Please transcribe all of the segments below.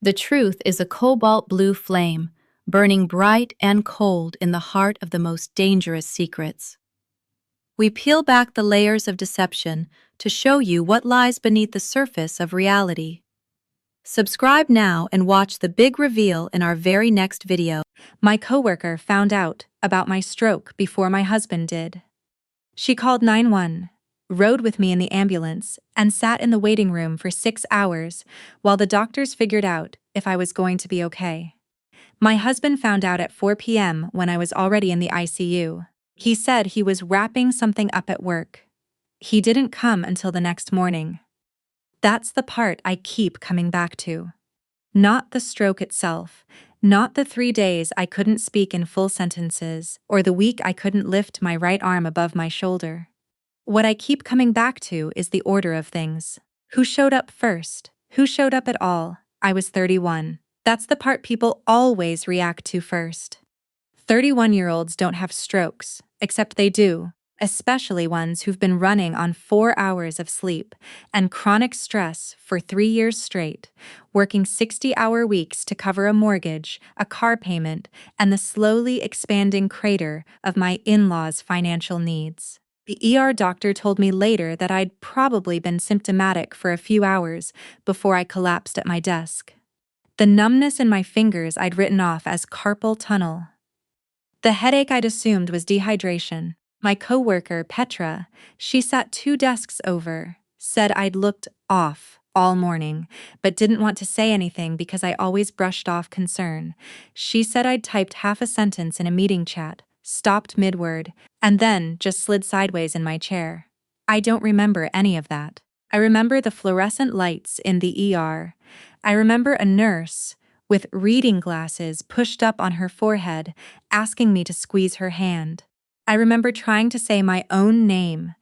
The truth is a cobalt blue flame, burning bright and cold in the heart of the most dangerous secrets. We peel back the layers of deception to show you what lies beneath the surface of reality. Subscribe now and watch the big reveal in our very next video. My coworker found out about my stroke before my husband did. She called 911, rode with me in the ambulance, and sat in the waiting room for 6 hours while the doctors figured out if I was going to be okay. My husband found out at 4 p.m. when I was already in the ICU. He said he was wrapping something up at work. He didn't come until the next morning. That's the part I keep coming back to. Not the stroke itself, not the 3 days I couldn't speak in full sentences, or the week I couldn't lift my right arm above my shoulder. What I keep coming back to is the order of things. Who showed up first? Who showed up at all? I was 31. That's the part people always react to first. 31-year-olds don't have strokes, except they do, especially ones who've been running on 4 hours of sleep and chronic stress for 3 years straight, working 60-hour weeks to cover a mortgage, a car payment, and the slowly expanding crater of my in-laws' financial needs. The ER doctor told me later that I'd probably been symptomatic for a few hours before I collapsed at my desk. The numbness in my fingers I'd written off as carpal tunnel. The headache I'd assumed was dehydration. My coworker, Petra, she sat 2 desks over, said I'd looked off all morning, but didn't want to say anything because I always brushed off concern. She said I'd typed half a sentence in a meeting chat, stopped mid-word, and then just slid sideways in my chair. I don't remember any of that. I remember the fluorescent lights in the ER. I remember a nurse with reading glasses pushed up on her forehead, asking me to squeeze her hand. I remember trying to say my own name,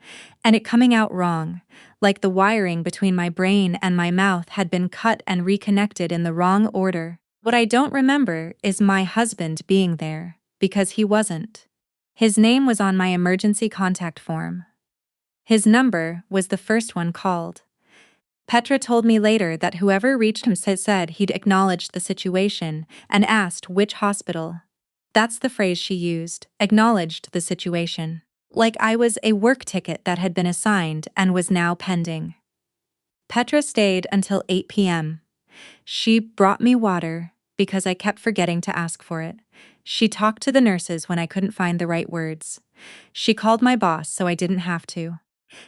and it coming out wrong, like the wiring between my brain and my mouth had been cut and reconnected in the wrong order. What I don't remember is my husband being there, because he wasn't. His name was on my emergency contact form. His number was the first one called. Petra told me later that whoever reached him said he'd acknowledged the situation and asked which hospital. That's the phrase she used, acknowledged the situation. Like I was a work ticket that had been assigned and was now pending. Petra stayed until 8 p.m. She brought me water because I kept forgetting to ask for it. She talked to the nurses when I couldn't find the right words. She called my boss so I didn't have to.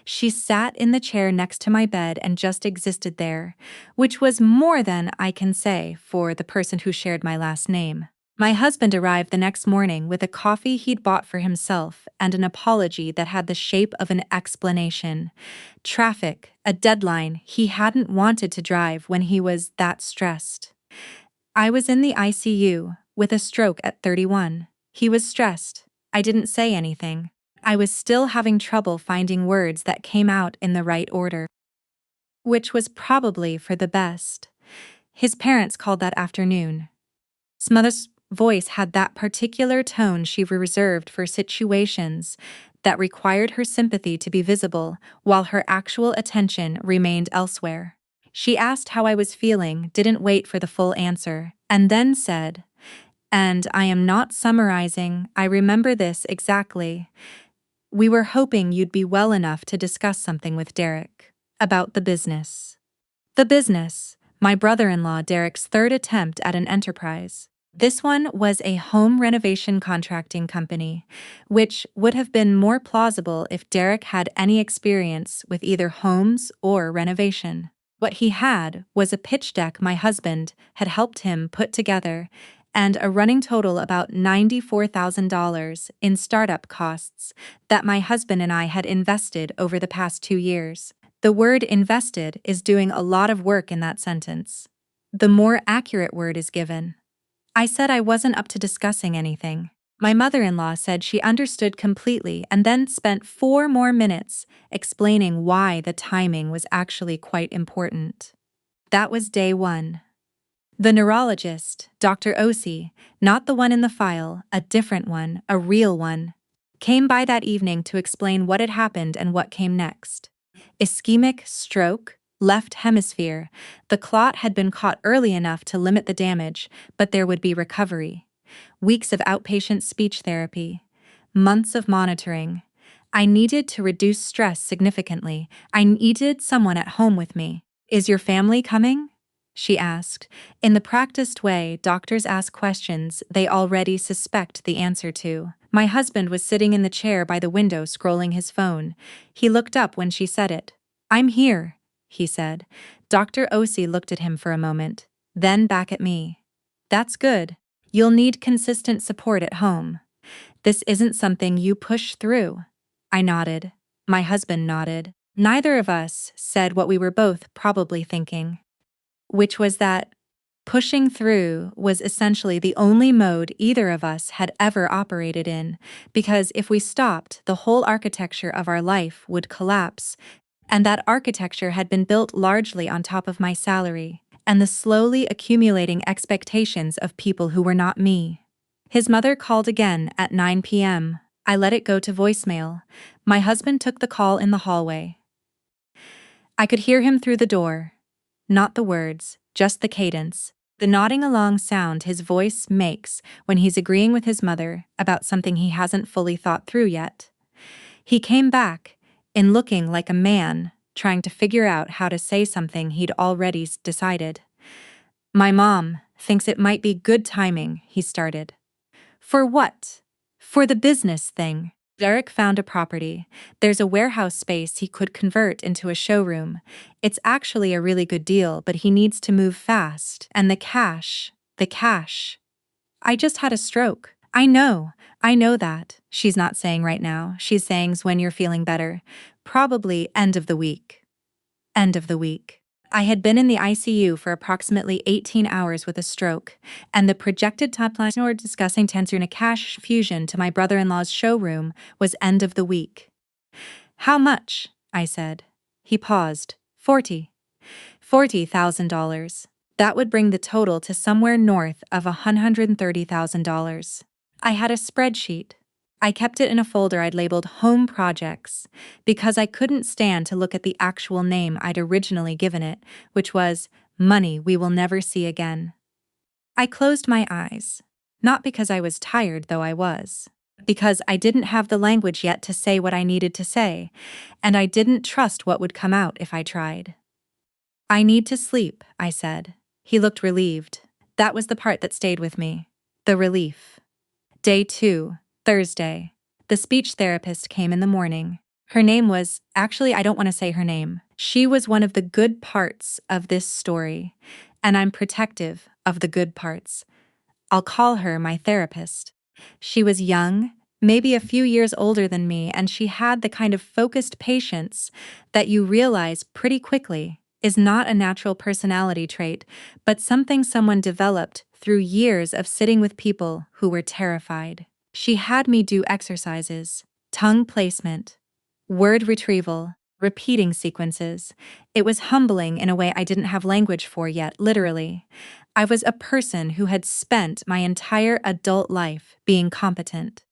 She sat in the chair next to my bed and just existed there, which was more than I can say for the person who shared my last name. My husband arrived the next morning with a coffee he'd bought for himself and an apology that had the shape of an explanation. Traffic, a deadline he hadn't wanted to drive when he was that stressed. I was in the ICU with a stroke at 31. He was stressed. I didn't say anything. I was still having trouble finding words that came out in the right order, which was probably for the best. His parents called that afternoon. His mother's voice had that particular tone she reserved for situations that required her sympathy to be visible while her actual attention remained elsewhere. She asked how I was feeling, didn't wait for the full answer, and then said, and I am not summarizing, I remember this exactly. We were hoping you'd be well enough to discuss something with Derek about the business. The business, my brother-in-law Derek's third attempt at an enterprise. This one was a home renovation contracting company, which would have been more plausible if Derek had any experience with either homes or renovation. What he had was a pitch deck my husband had helped him put together and a running total about $94,000 in startup costs that my husband and I had invested over the past 2 years. The word invested is doing a lot of work in that sentence. The more accurate word is given. I said I wasn't up to discussing anything. My mother-in-law said she understood completely and then spent 4 more minutes explaining why the timing was actually quite important. That was day 1. The neurologist, Dr. Osi, not the one in the file, a different one, a real one, came by that evening to explain what had happened and what came next. Ischemic stroke, Left hemisphere. The clot had been caught early enough to limit the damage, but there would be recovery. Weeks of outpatient speech therapy. Months of monitoring. I needed to reduce stress significantly. I needed someone at home with me. Is your family coming? She asked. In the practiced way doctors ask questions they already suspect the answer to. My husband was sitting in the chair by the window scrolling his phone. He looked up when she said it. I'm here, he said. Dr. Osi looked at him for a moment, then back at me. That's good. You'll need consistent support at home. This isn't something you push through. I nodded. My husband nodded. Neither of us said what we were both probably thinking, which was that pushing through was essentially the only mode either of us had ever operated in, because if we stopped, the whole architecture of our life would collapse, and that architecture had been built largely on top of my salary and the slowly accumulating expectations of people who were not me. His mother called again at 9 p.m. I let it go to voicemail. My husband took the call in the hallway. I could hear him through the door. Not the words, just the cadence, the nodding along sound his voice makes when he's agreeing with his mother about something he hasn't fully thought through yet. He came back, in looking like a man, trying to figure out how to say something he'd already decided. My mom thinks it might be good timing, he started. For what? For the business thing. Derek found a property. There's a warehouse space he could convert into a showroom. It's actually a really good deal, but he needs to move fast. And the cash. I just had a stroke. I know that. She's not saying right now. She's saying when you're feeling better. Probably end of the week. End of the week. I had been in the ICU for approximately 18 hours with a stroke, and the projected timeline or discussing transferring a cash fusion to my brother-in-law's showroom was end of the week. How much? I said. He paused. $40,000. That would bring the total to somewhere north of $130,000. I had a spreadsheet. I kept it in a folder I'd labeled Home Projects, because I couldn't stand to look at the actual name I'd originally given it, which was Money We Will Never See Again. I closed my eyes, not because I was tired, though I was, because I didn't have the language yet to say what I needed to say, and I didn't trust what would come out if I tried. I need to sleep, I said. He looked relieved. That was the part that stayed with me. The relief. Day 2. Thursday. The speech therapist came in the morning. Her name was, actually, I don't want to say her name. She was one of the good parts of this story, and I'm protective of the good parts. I'll call her my therapist. She was young, maybe a few years older than me, and she had the kind of focused patience that you realize pretty quickly is not a natural personality trait, but something someone developed through years of sitting with people who were terrified. She had me do exercises, tongue placement, word retrieval, repeating sequences. It was humbling in a way I didn't have language for yet, literally. I was a person who had spent my entire adult life being competent.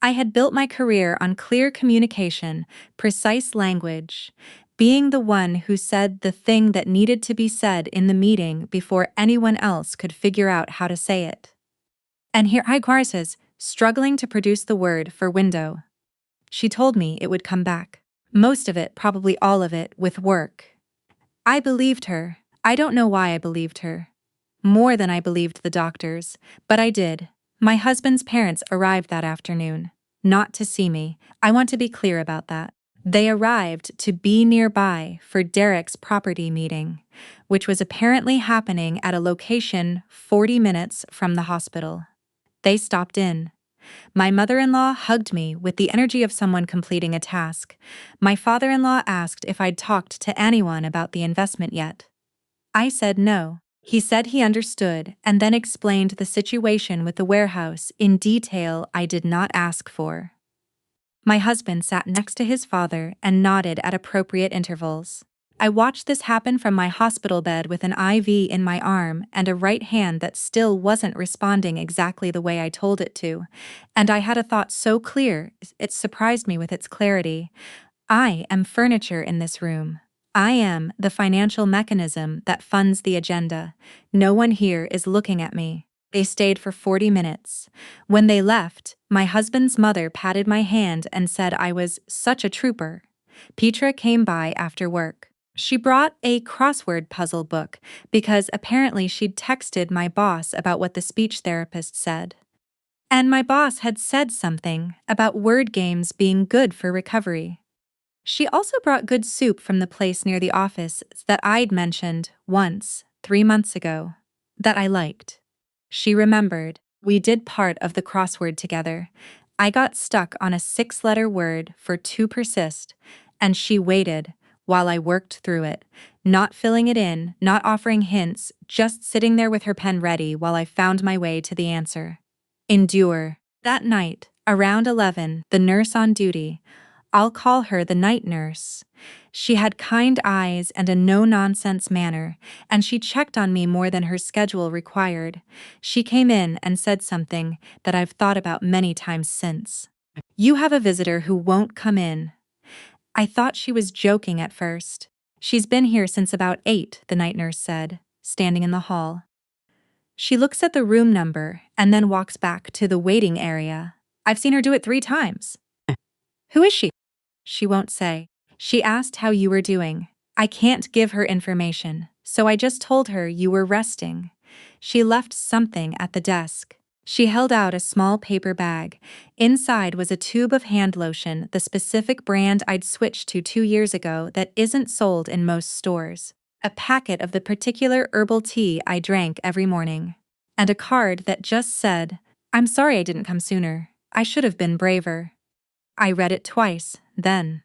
I had built my career on clear communication, precise language, being the one who said the thing that needed to be said in the meeting before anyone else could figure out how to say it. And here I was, struggling to produce the word for window. She told me it would come back. Most of it, probably all of it, with work. I believed her. I don't know why I believed her. More than I believed the doctors, but I did. My husband's parents arrived that afternoon. Not to see me. I want to be clear about that. They arrived to be nearby for Derek's property meeting, which was apparently happening at a location 40 minutes from the hospital. They stopped in. My mother-in-law hugged me with the energy of someone completing a task. My father-in-law asked if I'd talked to anyone about the investment yet. I said no. He said he understood and then explained the situation with the warehouse in detail I did not ask for. My husband sat next to his father and nodded at appropriate intervals. I watched this happen from my hospital bed with an IV in my arm and a right hand that still wasn't responding exactly the way I told it to, and I had a thought so clear, it surprised me with its clarity. I am furniture in this room. I am the financial mechanism that funds the agenda. No one here is looking at me. They stayed for 40 minutes. When they left, my husband's mother patted my hand and said I was such a trooper. Petra came by after work. She brought a crossword puzzle book because apparently she'd texted my boss about what the speech therapist said. And my boss had said something about word games being good for recovery. She also brought good soup from the place near the office that I'd mentioned once, 3 months ago, that I liked. She remembered. We did part of the crossword together. I got stuck on a 6-letter word for to persist, and she waited while I worked through it, not filling it in, not offering hints, just sitting there with her pen ready while I found my way to the answer. Endure. That night, around 11, the nurse on duty, I'll call her the night nurse. She had kind eyes and a no-nonsense manner, and she checked on me more than her schedule required. She came in and said something that I've thought about many times since. You have a visitor who won't come in. I thought she was joking at first. She's been here since about 8, the night nurse said, standing in the hall. She looks at the room number and then walks back to the waiting area. I've seen her do it 3 times. Who is she? She won't say. She asked how you were doing. I can't give her information, so I just told her you were resting. She left something at the desk. She held out a small paper bag. Inside was a tube of hand lotion, the specific brand I'd switched to 2 years ago that isn't sold in most stores. A packet of the particular herbal tea I drank every morning. And a card that just said, "I'm sorry I didn't come sooner. I should have been braver." I read it twice, then.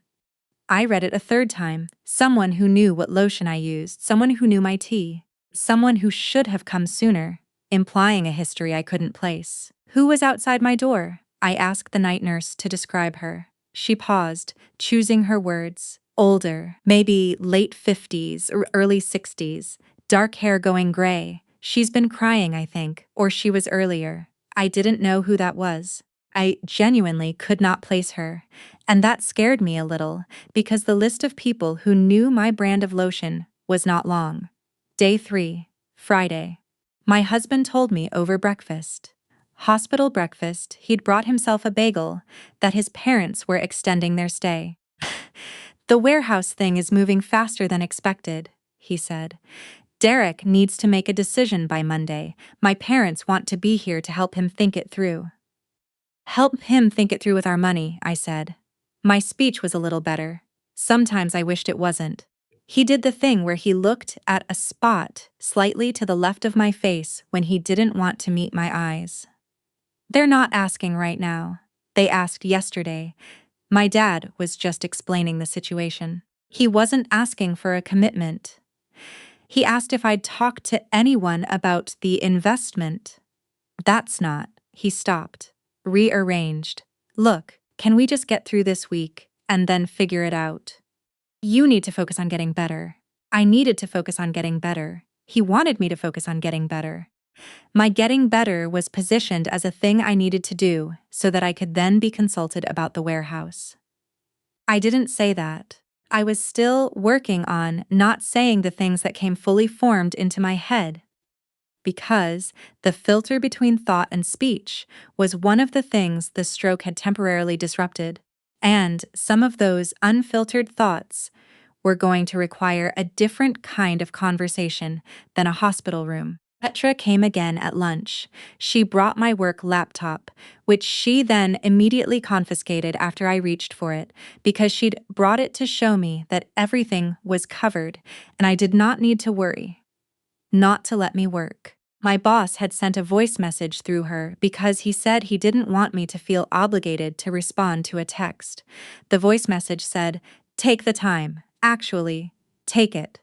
I read it a third time. Someone who knew what lotion I used, someone who knew my tea, someone who should have come sooner, implying a history I couldn't place. Who was outside my door? I asked the night nurse to describe her. She paused, choosing her words. Older, maybe late 50s or early 60s, dark hair going gray. She's been crying, I think, or she was earlier. I didn't know who that was. I genuinely could not place her, and that scared me a little because the list of people who knew my brand of lotion was not long. Day 3, Friday. My husband told me over breakfast. Hospital breakfast, he'd brought himself a bagel, that his parents were extending their stay. The warehouse thing is moving faster than expected, he said. Derek needs to make a decision by Monday. My parents want to be here to help him think it through. Help him think it through with our money, I said. My speech was a little better. Sometimes I wished it wasn't. He did the thing where he looked at a spot slightly to the left of my face when he didn't want to meet my eyes. They're not asking right now. They asked yesterday. My dad was just explaining the situation. He wasn't asking for a commitment. He asked if I'd talked to anyone about the investment. That's not. He stopped. Rearranged. Look, can we just get through this week and then figure it out? You need to focus on getting better. I needed to focus on getting better. He wanted me to focus on getting better. My getting better was positioned as a thing I needed to do so that I could then be consulted about the warehouse. I didn't say that. I was still working on not saying the things that came fully formed into my head. Because the filter between thought and speech was one of the things the stroke had temporarily disrupted, and some of those unfiltered thoughts were going to require a different kind of conversation than a hospital room. Petra came again at lunch. She brought my work laptop, which she then immediately confiscated after I reached for it, because she'd brought it to show me that everything was covered and I did not need to worry. Not to let me work. My boss had sent a voice message through her because he said he didn't want me to feel obligated to respond to a text. The voice message said, "Take the time. Actually, take it.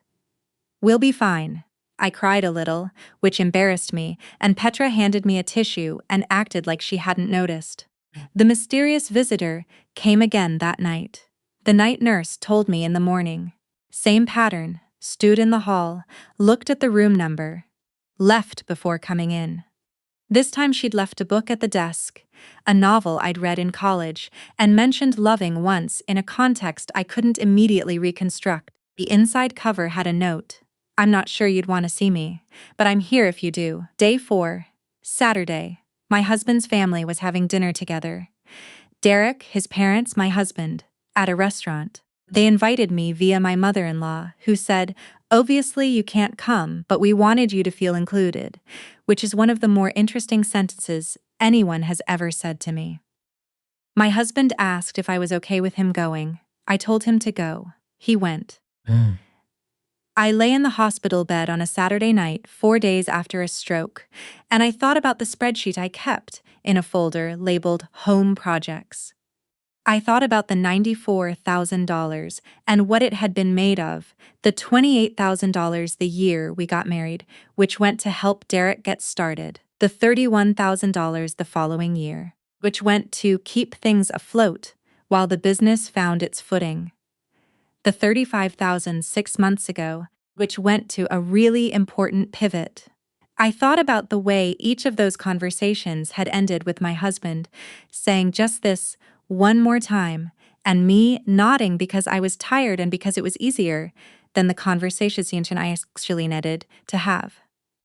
We'll be fine." I cried a little, which embarrassed me, and Petra handed me a tissue and acted like she hadn't noticed. The mysterious visitor came again that night. The night nurse told me in the morning. Same pattern. Stood in the hall, looked at the room number, left before coming in. This time she'd left a book at the desk, a novel I'd read in college, and mentioned loving once in a context I couldn't immediately reconstruct. The inside cover had a note. I'm not sure you'd want to see me, but I'm here if you do. Day 4, Saturday. My husband's family was having dinner together. Derek, his parents, my husband, at a restaurant. They invited me via my mother-in-law, who said, "Obviously you can't come, but we wanted you to feel included," which is one of the more interesting sentences anyone has ever said to me. My husband asked if I was okay with him going. I told him to go. He went. I lay in the hospital bed on a Saturday night, 4 days after a stroke, and I thought about the spreadsheet I kept in a folder labeled Home Projects. I thought about the $94,000 and what it had been made of, the $28,000 the year we got married, which went to help Derek get started, the $31,000 the following year, which went to keep things afloat while the business found its footing, the $35,000 6 months ago, which went to a really important pivot. I thought about the way each of those conversations had ended with my husband saying just this one more time, and me nodding because I was tired and because it was easier than the conversations I actually needed to have.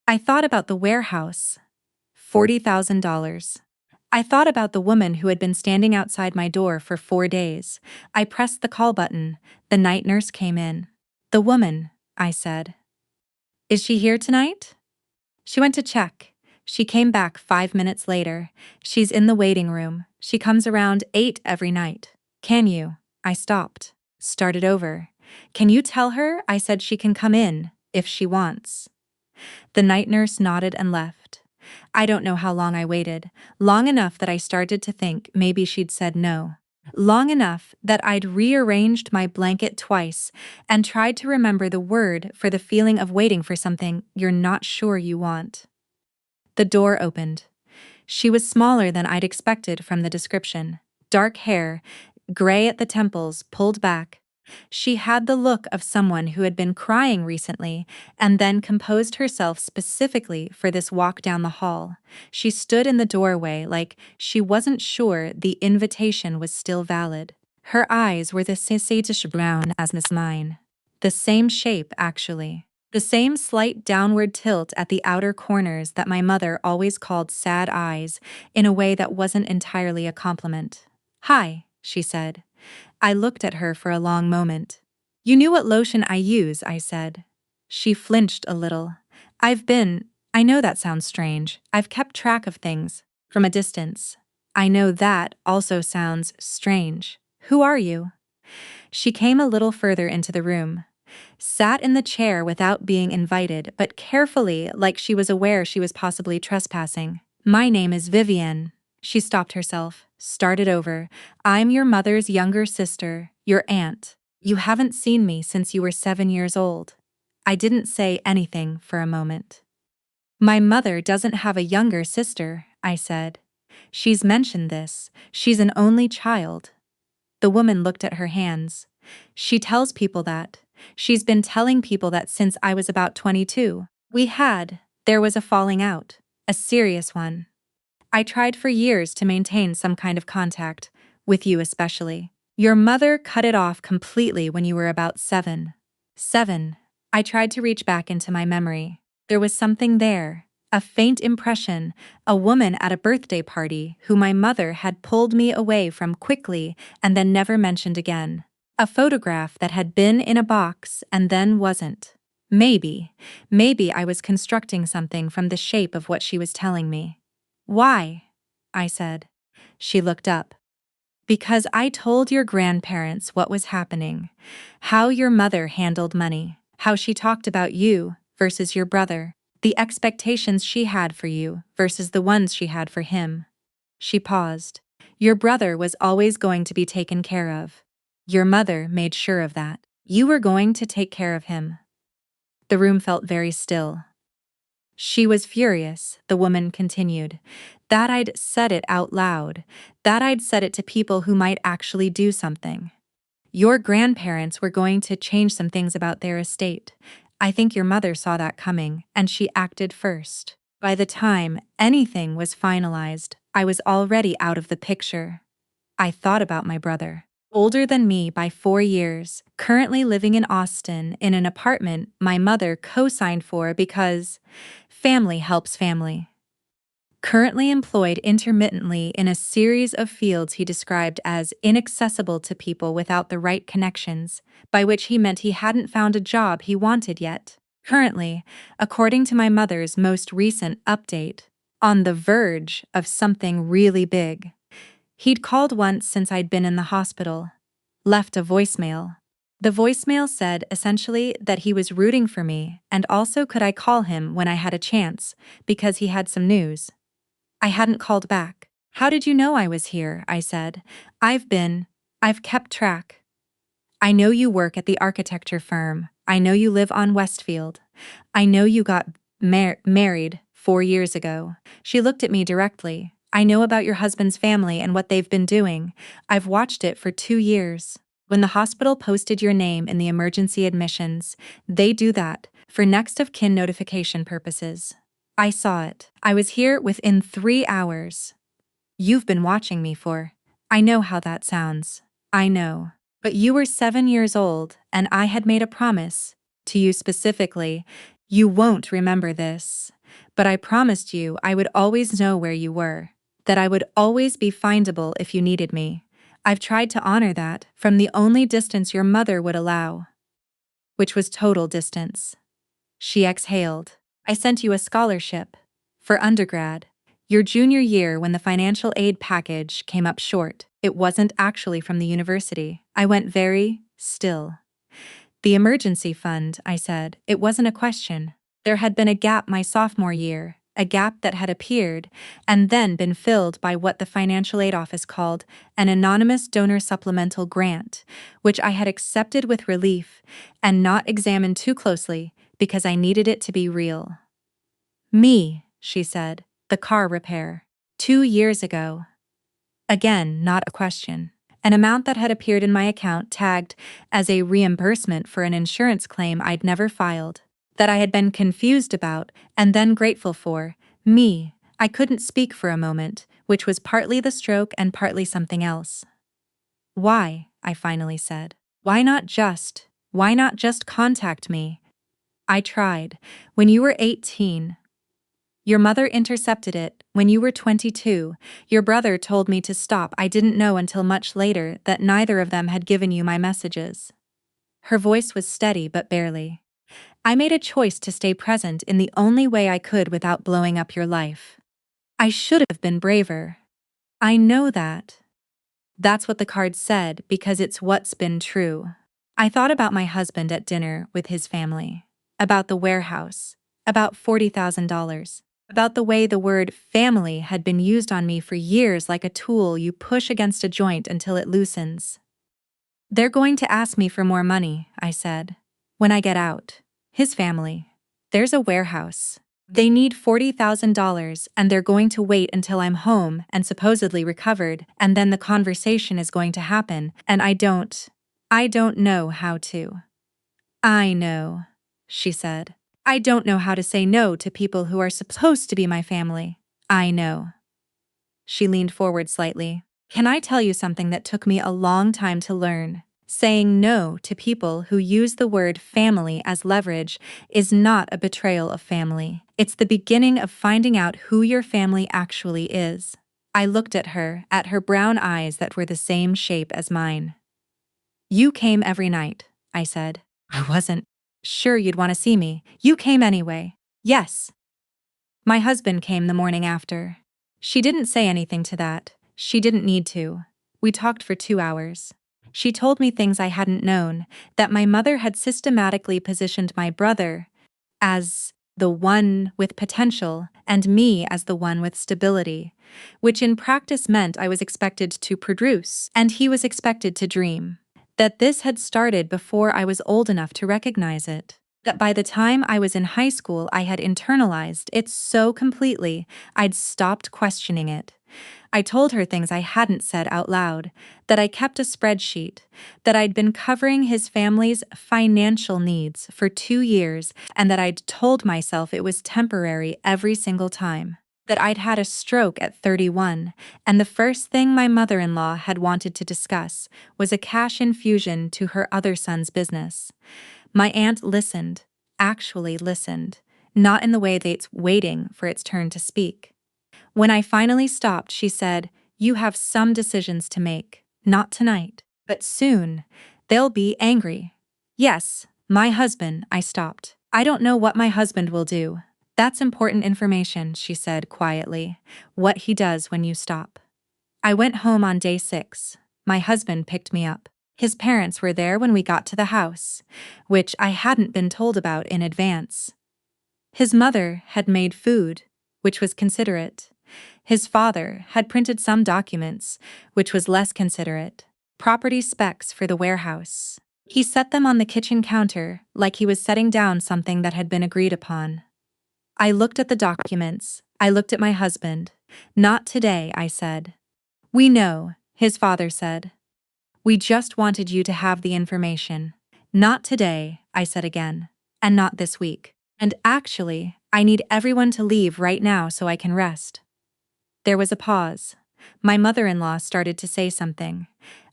I thought about the warehouse, $40,000. I thought about the woman who had been standing outside my door for 4 days. I pressed the call button. The night nurse came in. "The woman," I said. "Is she here tonight?" She went to check. She came back 5 minutes later. "She's in the waiting room. She comes around 8 every night." "Can you?" I stopped. Started over. "Can you tell her I said she can come in, if she wants?" The night nurse nodded and left. I don't know how long I waited. Long enough that I started to think maybe she'd said no. Long enough that I'd rearranged my blanket twice and tried to remember the word for the feeling of waiting for something you're not sure you want. The door opened. She was smaller than I'd expected from the description. Dark hair, gray at the temples, pulled back. She had the look of someone who had been crying recently and then composed herself specifically for this walk down the hall. She stood in the doorway like she wasn't sure the invitation was still valid. Her eyes were the sage brown as mine. The same shape, actually. The same slight downward tilt at the outer corners that my mother always called sad eyes in a way that wasn't entirely a compliment. "Hi," she said. I looked at her for a long moment. "You knew what lotion I use," I said. She flinched a little. I know that sounds strange. I've kept track of things from a distance. I know that also sounds strange. Who are you?" She came a little further into the room. Sat in the chair without being invited, but carefully, like she was aware she was possibly trespassing. "My name is Vivienne." She stopped herself, started over. "I'm your mother's younger sister, your aunt. You haven't seen me since you were 7 years old." I didn't say anything for a moment. "My mother doesn't have a younger sister," I said. "She's mentioned this. She's an only child." The woman looked at her hands. "She tells people that. She's been telling people that since I was about 22. There was a falling out. A serious one. I tried for years to maintain some kind of contact, with you especially. Your mother cut it off completely when you were about 7. 7. I tried to reach back into my memory. There was something there, a faint impression, a woman at a birthday party who my mother had pulled me away from quickly and then never mentioned again. A photograph that had been in a box and then wasn't. Maybe I was constructing something from the shape of what she was telling me. "Why?" I said. She looked up. "Because I told your grandparents what was happening, how your mother handled money, how she talked about you versus your brother, the expectations she had for you versus the ones she had for him." She paused. "Your brother was always going to be taken care of. Your mother made sure of that. You were going to take care of him." The room felt very still. "She was furious," the woman continued, "that I'd said it out loud, that I'd said it to people who might actually do something. Your grandparents were going to change some things about their estate. I think your mother saw that coming, and she acted first. By the time anything was finalized, I was already out of the picture." I thought about my brother. older than me by 4 years, currently living in Austin in an apartment my mother co-signed for because family helps family. Currently employed intermittently in a series of fields he described as inaccessible to people without the right connections, by which he meant he hadn't found a job he wanted yet. Currently, according to my mother's most recent update, on the verge of something really big. He'd called once since I'd been in the hospital, left a voicemail. The voicemail said essentially that he was rooting for me and also could I call him when I had a chance because he had some news. I hadn't called back. How did you know I was here? I said. I've kept track. I know you work at the architecture firm. I know you live on Westfield. I know you got married 4 years ago. She looked at me directly. I know about your husband's family and what they've been doing. I've watched it for 2 years. When the hospital posted your name in the emergency admissions, they do that for next of kin notification purposes. I saw it. I was here within 3 hours. You've been watching me for. I know how that sounds. I know. But you were 7 years old, and I had made a promise, to you specifically. You won't remember this, but I promised you I would always know where you were, that I would always be findable if you needed me. I've tried to honor that from the only distance your mother would allow, which was total distance. She exhaled. I sent you a scholarship for undergrad. Your junior year, when the financial aid package came up short, it wasn't actually from the university. I went very still. The emergency fund, I said. It wasn't a question. There had been a gap my sophomore year, a gap that had appeared and then been filled by what the financial aid office called an anonymous donor supplemental grant, which I had accepted with relief and not examined too closely because I needed it to be real. Me, she said, the car repair. 2 years ago. Again, not a question. An amount that had appeared in my account tagged as a reimbursement for an insurance claim I'd never filed, that I had been confused about and then grateful for. Me, I couldn't speak for a moment, which was partly the stroke and partly something else. Why? I finally said. Why not just contact me? I tried. When you were 18. Your mother intercepted it. When you were 22, your brother told me to stop. I didn't know until much later that neither of them had given you my messages. Her voice was steady but barely. I made a choice to stay present in the only way I could without blowing up your life. I should have been braver. I know that. That's what the card said because it's what's been true. I thought about my husband at dinner with his family, about the warehouse, about $40,000. About the way the word family had been used on me for years like a tool you push against a joint until it loosens. They're going to ask me for more money, I said. When I get out. His family. There's a warehouse. They need $40,000 and they're going to wait until I'm home and supposedly recovered, and then the conversation is going to happen, and I don't know how to. I know, she said. I don't know how to say no to people who are supposed to be my family. I know. She leaned forward slightly. Can I tell you something that took me a long time to learn? Saying no to people who use the word family as leverage is not a betrayal of family. It's the beginning of finding out who your family actually is. I looked at her brown eyes that were the same shape as mine. You came every night, I said. I wasn't sure you'd want to see me. You came anyway. Yes. My husband came the morning after. She didn't say anything to that. She didn't need to. We talked for 2 hours. She told me things I hadn't known, that my mother had systematically positioned my brother as the one with potential and me as the one with stability, which in practice meant I was expected to produce and he was expected to dream. That this had started before I was old enough to recognize it. That by the time I was in high school, I had internalized it so completely, I'd stopped questioning it. I told her things I hadn't said out loud, that I kept a spreadsheet, that I'd been covering his family's financial needs for 2 years, and that I'd told myself it was temporary every single time. that I'd had a stroke at 31, and the first thing my mother-in-law had wanted to discuss was a cash infusion to her other son's business. My aunt listened, actually listened, not in the way that's waiting for its turn to speak. When I finally stopped, she said, "You have some decisions to make, not tonight, but soon. They'll be angry." "Yes, my husband," I stopped. "I don't know what my husband will do." "That's important information," she said quietly, "what he does when you stop." I went home on day 6. My husband picked me up. His parents were there when we got to the house, which I hadn't been told about in advance. His mother had made food, which was considerate. His father had printed some documents, which was less considerate. Property specs for the warehouse. He set them on the kitchen counter like he was setting down something that had been agreed upon. I looked at the documents. I looked at my husband. "Not today," I said. "We know," his father said. "We just wanted you to have the information." "Not today," I said again. "And not this week. And actually, I need everyone to leave right now so I can rest." There was a pause. My mother-in-law started to say something.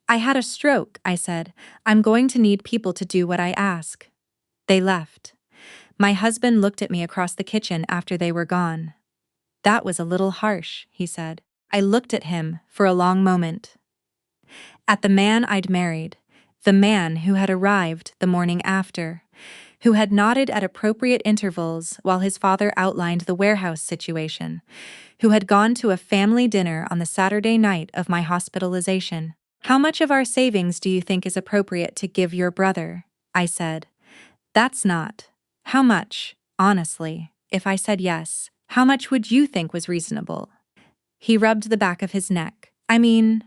"I had a stroke," I said. "I'm going to need people to do what I ask." They left. My husband looked at me across the kitchen after they were gone. "That was a little harsh," he said. I looked at him for a long moment. At the man I'd married, the man who had arrived the morning after, who had nodded at appropriate intervals while his father outlined the warehouse situation, who had gone to a family dinner on the Saturday night of my hospitalization. "How much of our savings do you think is appropriate to give your brother?" I said. "That's not. How much, honestly, if I said yes, how much would you think was reasonable?" He rubbed the back of his neck. "I mean,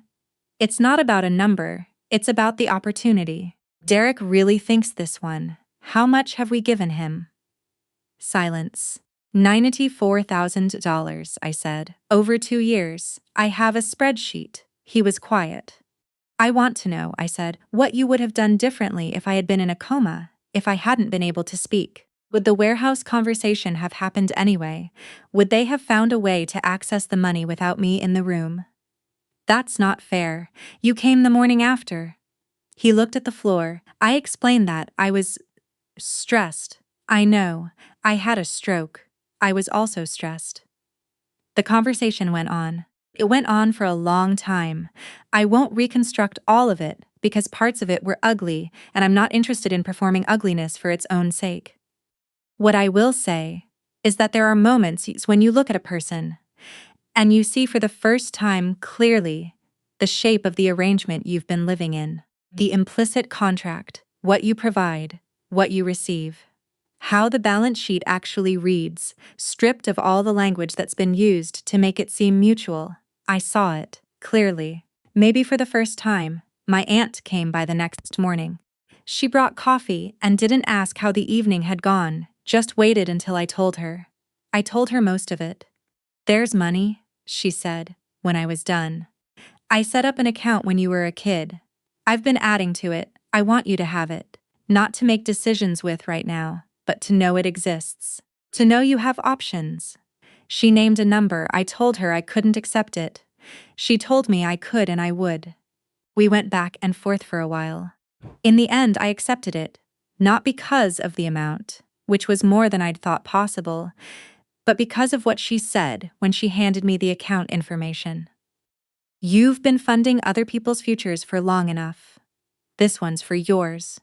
it's not about a number, it's about the opportunity. Derek really thinks this one. How much have we given him?" Silence. $94,000, I said. "Over 2 years. I have a spreadsheet." He was quiet. "I want to know," I said, "what you would have done differently if I had been in a coma, if I hadn't been able to speak. Would the warehouse conversation have happened anyway? Would they have found a way to access the money without me in the room?" "That's not fair. You came the morning after." He looked at the floor. I explained that I was stressed. "I know. I had a stroke. I was also stressed." The conversation went on. It went on for a long time. I won't reconstruct all of it because parts of it were ugly, and I'm not interested in performing ugliness for its own sake. What I will say is that there are moments when you look at a person and you see for the first time clearly the shape of the arrangement you've been living in, the implicit contract, what you provide, what you receive. How the balance sheet actually reads, stripped of all the language that's been used to make it seem mutual. I saw it, clearly. Maybe for the first time, my aunt came by the next morning. She brought coffee and didn't ask how the evening had gone, just waited until I told her. I told her most of it. "There's money," she said, when I was done. "I set up an account when you were a kid. I've been adding to it. I want you to have it. Not to make decisions with right now, but to know it exists. To know you have options." She named a number. I told her I couldn't accept it. She told me I could and I would. We went back and forth for a while. In the end, I accepted it, not because of the amount, which was more than I'd thought possible, but because of what she said when she handed me the account information. "You've been funding other people's futures for long enough. This one's for yours."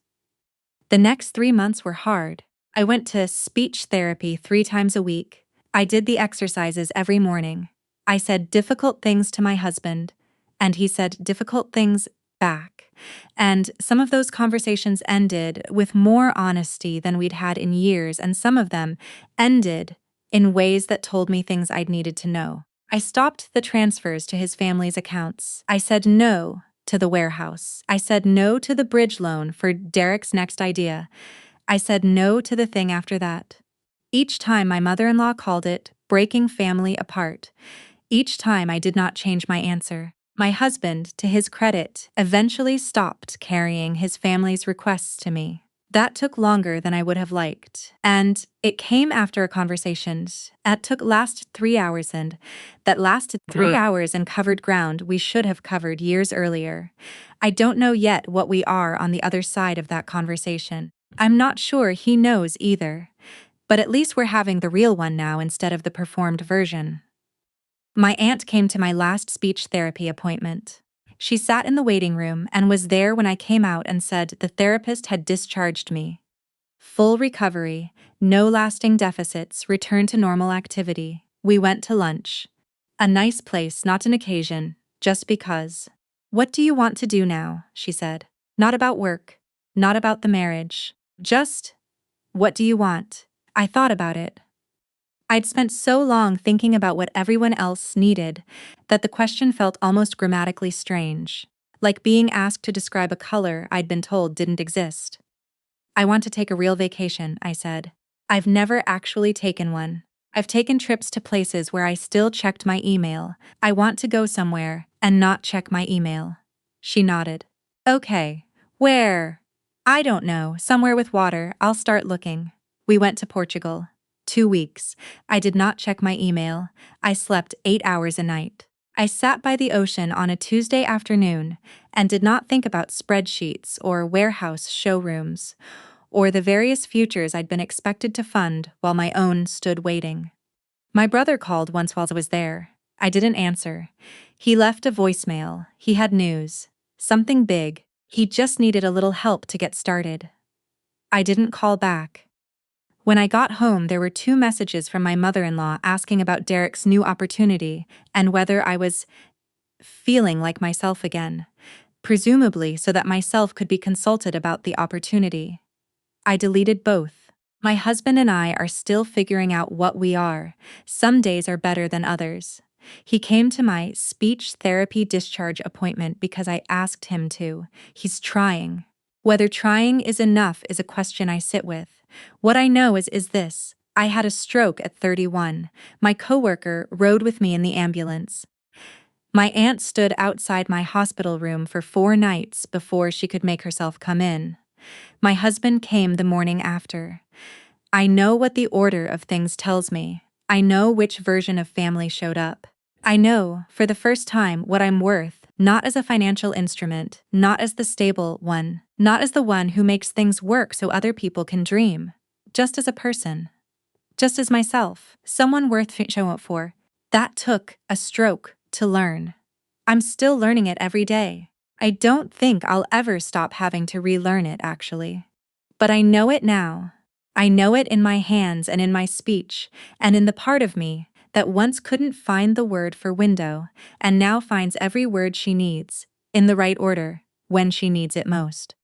The next 3 months were hard. I went to speech therapy 3 times a week. I did the exercises every morning. I said difficult things to my husband, and he said difficult things back. And some of those conversations ended with more honesty than we'd had in years, and some of them ended in ways that told me things I'd needed to know. I stopped the transfers to his family's accounts. I said no to the warehouse. I said no to the bridge loan for Derek's next idea. I said no to the thing after that. Each time my mother-in-law called it breaking family apart. Each time I did not change my answer. My husband, to his credit, eventually stopped carrying his family's requests to me. That took longer than I would have liked. And it came after a conversation that lasted 3 hours and that lasted 3 hours and covered ground we should have covered years earlier. I don't know yet what we are on the other side of that conversation. I'm not sure he knows either. But at least we're having the real one now instead of the performed version. My aunt came to my last speech therapy appointment. She sat in the waiting room and was there when I came out and said the therapist had discharged me. Full recovery, no lasting deficits, return to normal activity. We went to lunch. A nice place, not an occasion, just because. What do you want to do now? She said. Not about work, not about the marriage. Just, what do you want? I thought about it. I'd spent so long thinking about what everyone else needed that the question felt almost grammatically strange, like being asked to describe a color I'd been told didn't exist. I want to take a real vacation, I said. I've never actually taken one. I've taken trips to places where I still checked my email. I want to go somewhere and not check my email. She nodded. Okay, where? I don't know, somewhere with water. I'll start looking. We went to Portugal. 2 weeks. I did not check my email. I slept 8 hours a night. I sat by the ocean on a Tuesday afternoon and did not think about spreadsheets or warehouse showrooms or the various futures I'd been expected to fund while my own stood waiting. My brother called once while I was there. I didn't answer. He left a voicemail. He had news. Something big. He just needed a little help to get started. I didn't call back. When I got home, there were 2 messages from my mother-in-law asking about Derek's new opportunity and whether I was feeling like myself again, presumably so that myself could be consulted about the opportunity. I deleted both. My husband and I are still figuring out what we are. Some days are better than others. He came to my speech therapy discharge appointment because I asked him to. He's trying. Whether trying is enough is a question I sit with. What I know is this. I had a stroke at 31. My coworker rode with me in the ambulance. My aunt stood outside my hospital room for 4 nights before she could make herself come in. My husband came the morning after. I know what the order of things tells me. I know which version of family showed up. I know, for the first time, what I'm worth, not as a financial instrument, not as the stable one, not as the one who makes things work so other people can dream. Just as a person. Just as myself, someone worth showing up for. That took a stroke to learn. I'm still learning it every day. I don't think I'll ever stop having to relearn it, actually. But I know it now. I know it in my hands and in my speech, and in the part of me that once couldn't find the word for window, and now finds every word she needs, in the right order, when she needs it most.